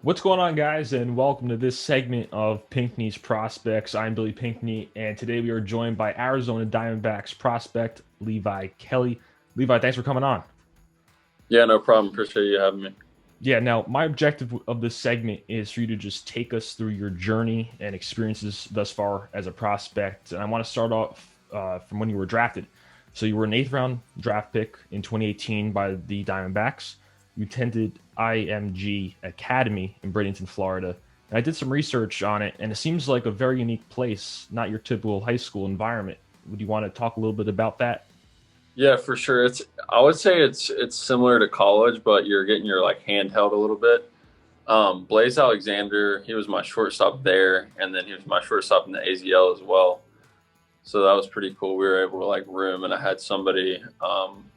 What's going on, guys, and welcome to this segment of Pinckney's Prospects. I'm Billy Pinckney, and today we are joined by Arizona Diamondbacks prospect Levi Kelly. Levi, thanks for coming on. Yeah, no problem. Appreciate you having me. Yeah, now my objective of this segment is for you to just take us through your journey and experiences thus far as a prospect. And I want to start off from when you were drafted. So you were an eighth round draft pick in 2018 by the Diamondbacks. You attended IMG Academy in Bradenton, Florida. And I did some research on it, and it seems like a very unique place, not your typical high school environment. Would you want to talk a little bit about that? Yeah, for sure. I would say it's similar to college, but you're getting your like hand held a little bit. Blaze Alexander, he was my shortstop there, and then he was my shortstop in the AZL as well. So that was pretty cool. We were able to like room, and I had somebody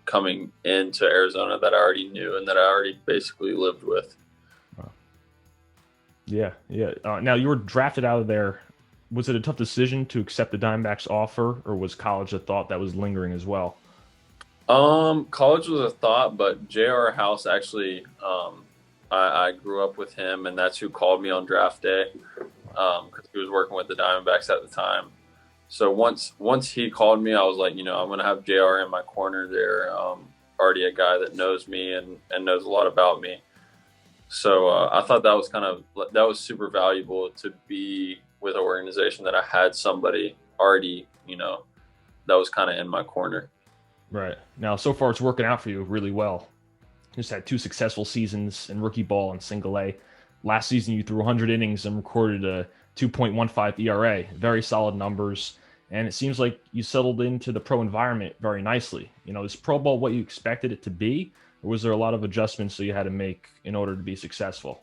coming into Arizona that I already knew and that I already basically lived with. Yeah, yeah. Now you were drafted out of there. Was it a tough decision to accept the Diamondbacks offer, or was college a thought that was lingering as well? College was a thought, but J.R. House actually, I grew up with him, and that's who called me on draft day because he was working with the Diamondbacks at the time. So once he called me, I was like, I'm gonna have J.R. in my corner there. Already a guy that knows me and knows a lot about me. So I thought that was super valuable to be with an organization that I had somebody already, that was kind of in my corner. Right. Now, so far it's working out for you really well. You just had two successful seasons in rookie ball and single A. Last season, you threw 100 innings and recorded a 2.15 ERA. Very solid numbers. And it seems like you settled into the pro environment very nicely. Is pro ball what you expected it to be? Or was there a lot of adjustments that you had to make in order to be successful?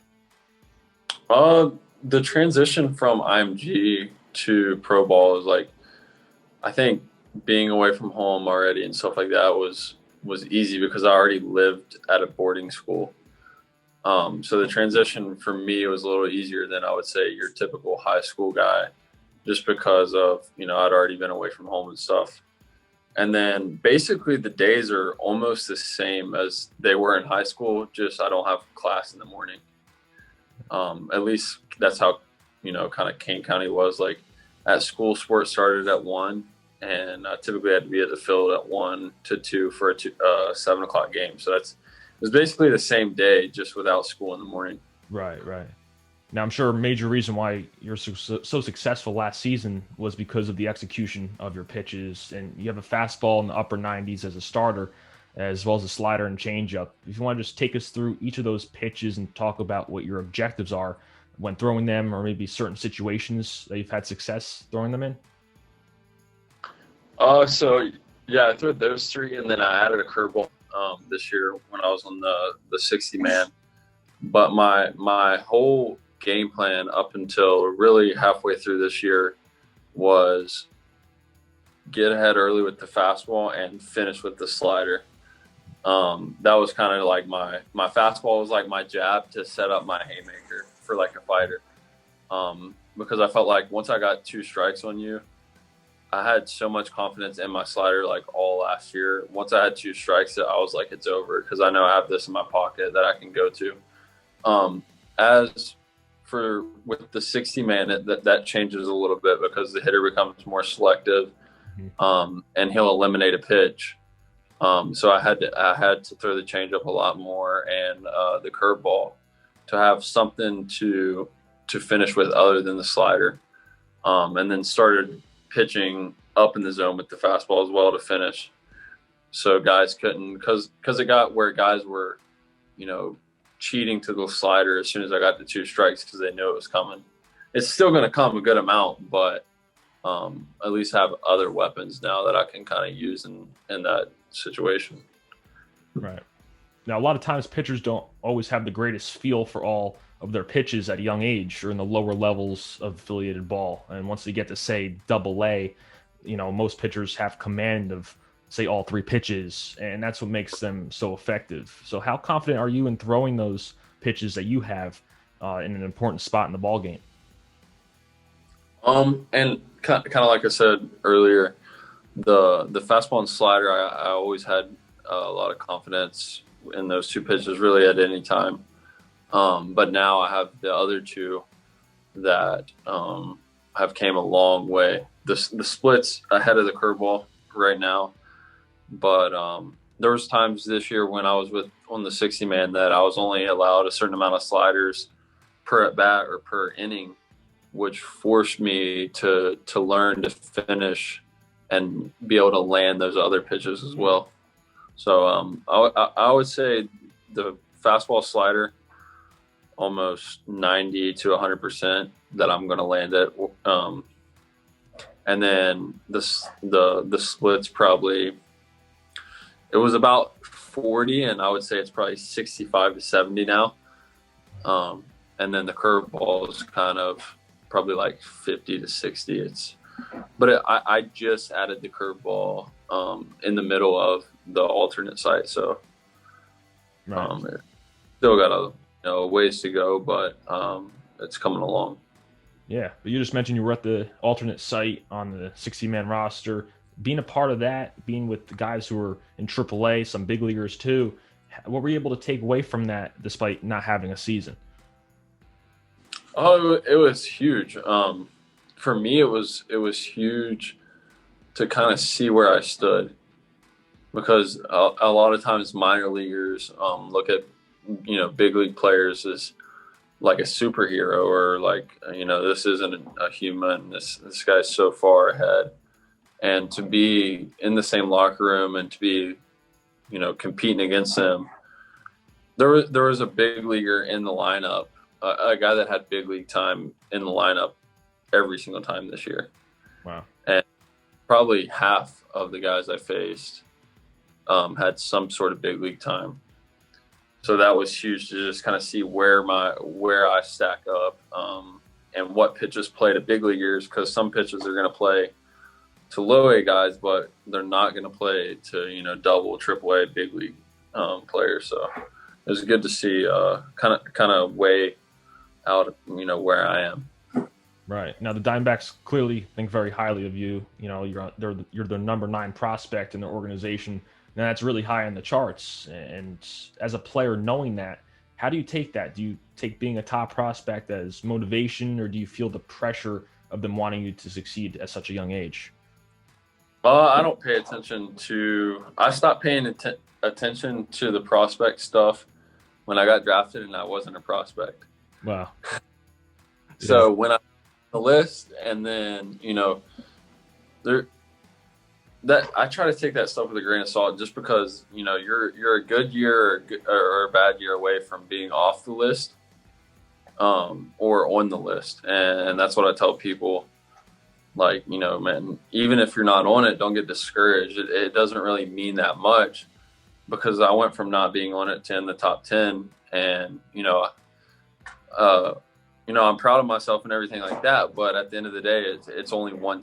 Uh, the transition from IMG to pro ball is like, I think being away from home already and stuff like that was easy because I already lived at a boarding school. So the transition for me was a little easier than I would say your typical high school guy, just because of I'd already been away from home and stuff. And then basically the days are almost the same as they were in high school. Just I don't have class in the morning. At least that's how kind of Kane County was like. At school, sports started at 1, and I typically had to be at the field at 1 to 2 for a 7 o'clock game. So it was basically the same day, just without school in the morning. Right, right. Now, I'm sure a major reason why you're so successful last season was because of the execution of your pitches. And you have a fastball in the upper 90s as a starter, as well as a slider and changeup. If you want to just take us through each of those pitches and talk about what your objectives are when throwing them, or maybe certain situations that you've had success throwing them in. So yeah, I threw those three, and then I added a curveball this year when I was on the 60 man. But my whole game plan up until really halfway through this year was get ahead early with the fastball and finish with the slider. That was kind of like my fastball was like my jab to set up my haymaker for like a fighter. Because I felt like once I got 2 strikes on you, I had so much confidence in my slider like all last year. Once I had 2 strikes, I was like, it's over because I know I have this in my pocket that I can go to. As for with the 60 man, that changes a little bit because the hitter becomes more selective, and he'll eliminate a pitch. So I had to throw the changeup a lot more and the curveball to have something to finish with other than the slider, and then started pitching up in the zone with the fastball as well to finish. So guys couldn't because it got where guys were, cheating to the slider as soon as I got the 2 strikes because they knew it was coming. It's still going to come a good amount, but at least have other weapons now that I can kind of use in that situation. Right. Now, a lot of times pitchers don't always have the greatest feel for all of their pitches at a young age or in the lower levels of affiliated ball. And once they get to, say, double A, most pitchers have command of, say, all three pitches, and that's what makes them so effective. So how confident are you in throwing those pitches that you have in an important spot in the ball game? And kind of like I said earlier, the fastball and slider, I always had a lot of confidence in those 2 pitches really at any time. But now I have the other two that have came a long way. The split's ahead of the curveball right now, but there was times this year when I was on the 60 man that I was only allowed a certain amount of sliders per at bat or per inning, which forced me to learn to finish and be able to land those other pitches as well. So I would say the fastball slider almost 90 to 100% that I'm going to land it. And then the splits probably, it was about 40, and I would say it's probably 65 to 70 now. And then the curveball is kind of probably like 50 to 60. I just added the curveball in the middle of the alternate site, so it still got a ways to go, but it's coming along. Yeah, but you just mentioned you were at the alternate site on the 60-man roster. Being a part of that, being with the guys who are in AAA, some big leaguers too, what were you able to take away from that despite not having a season? Oh, it was huge. For me, it was huge to kind of see where I stood, because a lot of times minor leaguers look at big league players as like a superhero, or like this isn't a human. This guy's so far ahead, and to be in the same locker room and to be competing against them. There was a big leaguer in the lineup. A guy that had big league time in the lineup every single time this year. Wow. And probably half of the guys I faced had some sort of big league time. So that was huge to just kind of see where I stack up and what pitches play to big leaguers, because some pitches are going to play to low A guys, but they're not going to play to double, triple A big league players. So it was good to see kind of weigh out where I am. Right. Now the Diamondbacks clearly think very highly of you. You're the number 9 prospect in their organization. Now that's really high on the charts. And as a player, knowing that, how do you take that? Do you take being a top prospect as motivation, or do you feel the pressure of them wanting you to succeed at such a young age? I don't pay attention to. I stopped paying attention to the prospect stuff when I got drafted, and I wasn't a prospect. Wow. So when I the list, and then I try to take that stuff with a grain of salt, just because you're a good year or a bad year away from being off the list, or on the list, and that's what I tell people. Like, man, even if you're not on it, don't get discouraged. It doesn't really mean that much, because I went from not being on it to in the top 10, and I'm proud of myself and everything like that. But at the end of the day, it's only one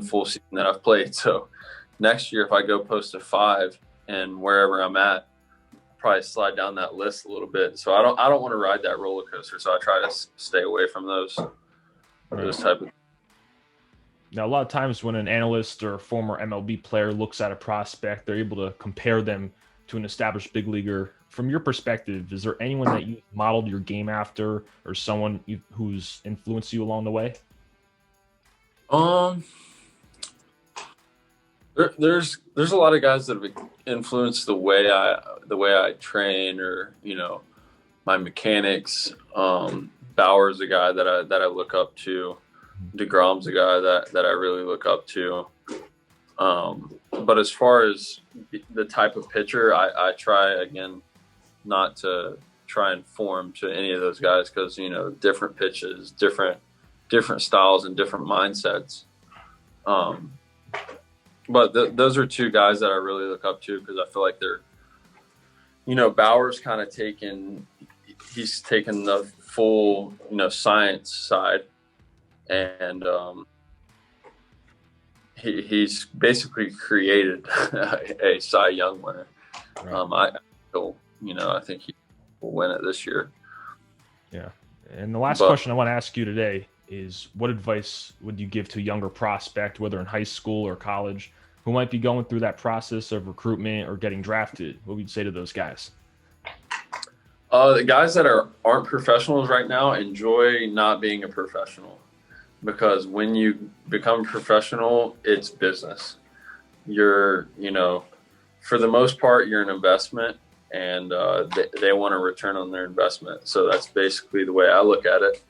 full season that I've played. So next year, if I go post a 5 and wherever I'm at, I'll probably slide down that list a little bit. So I don't want to ride that roller coaster. So I try to stay away from those type of. Now, a lot of times when an analyst or a former MLB player looks at a prospect, they're able to compare them to an established big leaguer. From your perspective, is there anyone that you modeled your game after, or someone who's influenced you along the way? There's a lot of guys that have influenced the way I train, or my mechanics. Bauer's a guy that I look up to. DeGrom's a guy that I really look up to. But as far as the type of pitcher, I try, again, not to try and form to any of those guys, because different pitches, different styles, and different mindsets. But those are two guys that I really look up to, because I feel like they're, Bauer's kind of he's taken the full science side, and he's basically created a Cy Young winner. Right. I think he will win it this year. Yeah. And the last question I want to ask you today is, what advice would you give to a younger prospect, whether in high school or college, who might be going through that process of recruitment or getting drafted? What would you say to those guys? The guys that aren't professionals right now enjoy not being a professional, because when you become professional, it's business. You're, for the most part, you're an investment, and they want a return on their investment. So that's basically the way I look at it,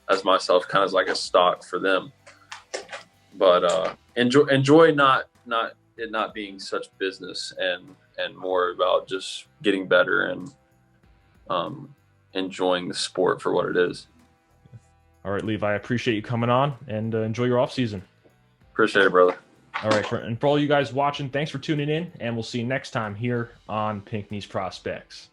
as myself, kind of like a stock for them. But enjoy not it not being such business, and more about just getting better and enjoying the sport for what it is. All right, Levi, I appreciate you coming on, and enjoy your off season. Appreciate it, brother. All right, and for all you guys watching, thanks for tuning in, and we'll see you next time here on Pinckney's Prospects.